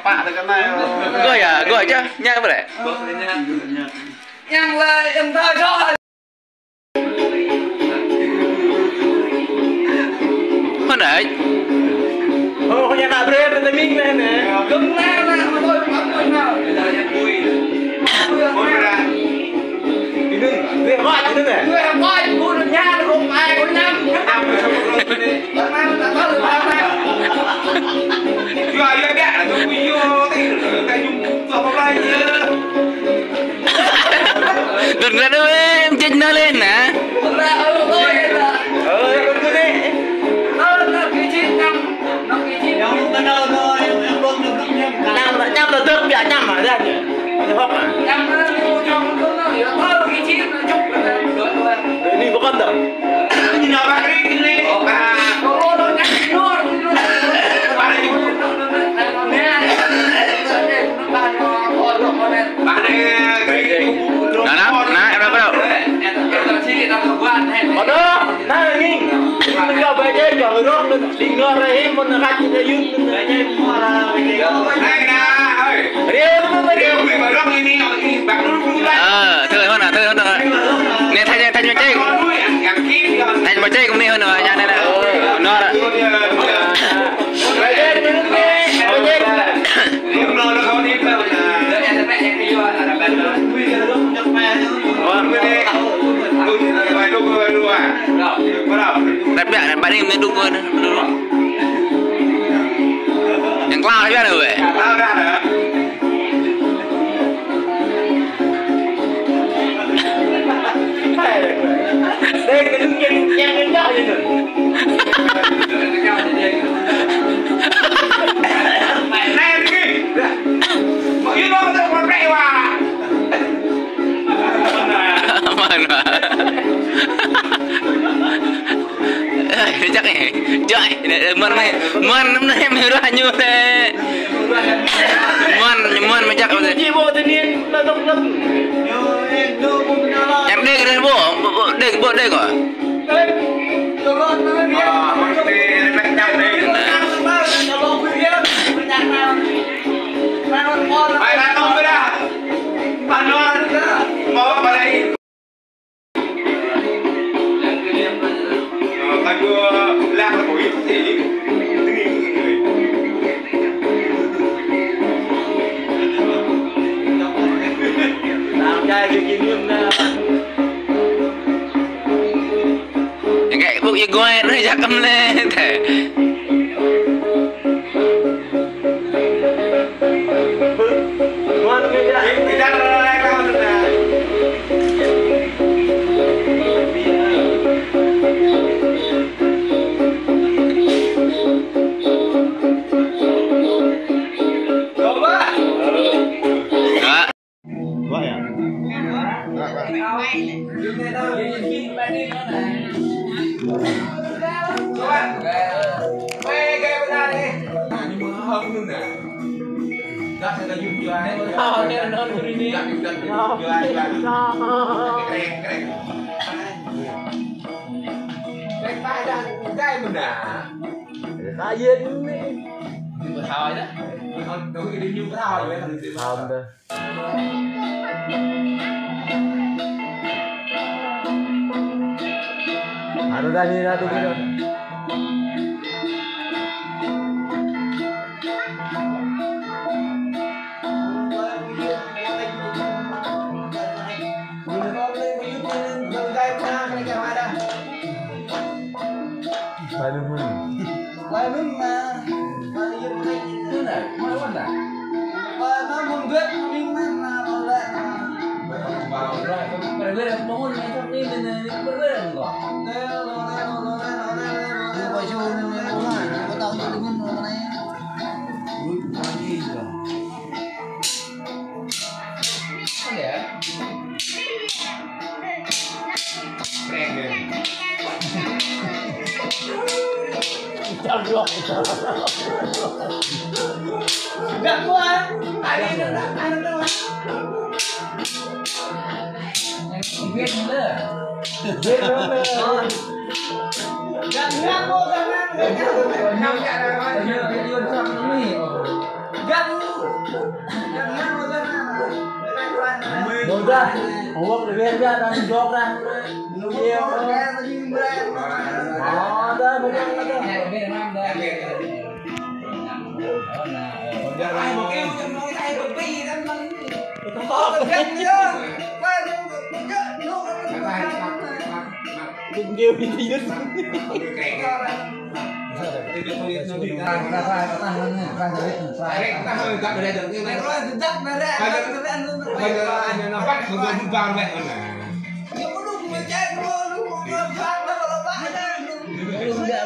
pak dengan naik. Gue aja, nyak boleh. Yang lain yang tahu soal. Mana? Oh, nhà bạn bê bên mình lên nè. Cứng nè mà tôi không có nào. Đi đừng, người gọi đi đừng nè. Người gọi vui được nha, nó không ai có nhắm. Hôm nay nó có được bao nhiêu? Rồi đây mẹ là tôi quý vô thì cái dùng vào hôm nay nhá. Đừng ra đâu em, chết nó lên nè. Thật ra tôi là Con cứ đi. nó cái chín năm, nó cái chín năm. Nhâm là tương bịa nhâm mà ra nhỉ. Hấp à? Nhắm nó vô trong nó hiểu nó cái chín nó chúc là được rồi. Đi có con đâu. Nhìn nào bạn đi đi. Cô nó nhắc nó. Bạn này Nah, em đâu? Ở đó, nó là nhìn. Mình gặp về chơi cho người đó, đi ngơ ra hết, mình khách như thế dương. Về chơi mà về chơi. này nè ơi. Đi nó mới Kêu người mà rót đi bạn nó vui lắm. Thôi hơn rồi. Nè thay cho chơi. Thay cho chơi cũng đi hơn rồi, nha này nè. Nó đó. về chơi đi, về chơi. Đi không lo nó không đi đâu là. Đặt bẹn này bạn đi mới đúng hơn. Yang kelar aja nih, Đây cái đứng trên cái nhọ như này. Này đi. Mà yên nó sẽ còn mẹ mà. Mana? Chắc này, chạy, man em udah hanyut deh. Man macam apa? Chị bộ thanh niên là độc lập. Em đây cái bộ đây kok. Mày ra không biết à? Bạn nó mau vào đây. Anh vừa làm một buổi gì? Làm trai cái kỷ niệm nè. Yang kayak buk ya gue nó chắc cầm lên thế. Ngoan người ta. Người ta đang cao được nè. Vậy à? Tá yên đi. Thôi đó. Tôi đi như cái thôi vậy thành Không đâu. Ano dah ni dah tu kita. Lalu mah, lalu itu dah, mana? Lalu membuat mana boleh. Berbeda bangun macam ni dengan berbeda enggak? Baju ni mana? Kau tahu jadi mana? Lagi je. Ada? Enggak kuat. Hari ini dah. Biết nữa. Biết nữa. Gak mau sama. Năm cái này mà như cái yêu trong nó mì. Đồ ra, uống để viên ra, đang dọc ra. Nó nhiều. Đó, đây, một cái đó. Ai một kêu cho nói thay một pi đó mình. Không to. Đừng kêu đi đi dứt. Nó bắt một người vào vậy mà.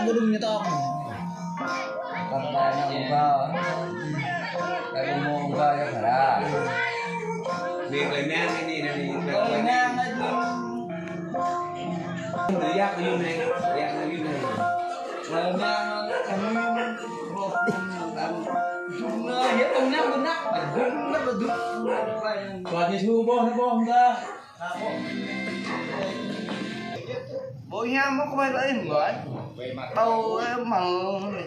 Belum nyetok. Katanya buka. Kayak mau buka ya kada. Việc lời nang cái gì này thì Lời nang aja. tự giác cái này, giác cái này. Lời nang kami Nah, ya benar. Benar. Buat tisu boh dah. Bố em có bay lại em gọi. Bao em bằng